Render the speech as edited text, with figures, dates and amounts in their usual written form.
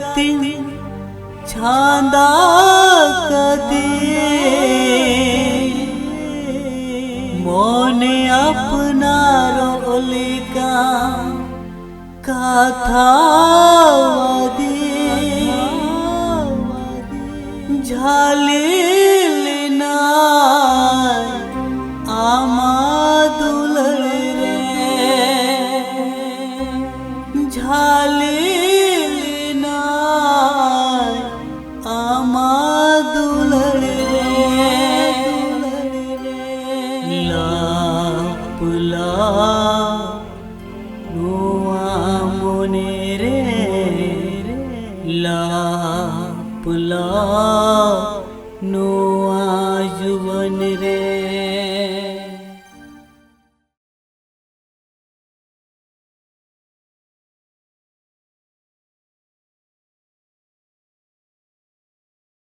राती छांदा कदे मोने अपनारो ओलिका कथा झालिलिना आमा दुलरे झालिलिना आमा दुलरे लापुला नुआ मोने रे लापुला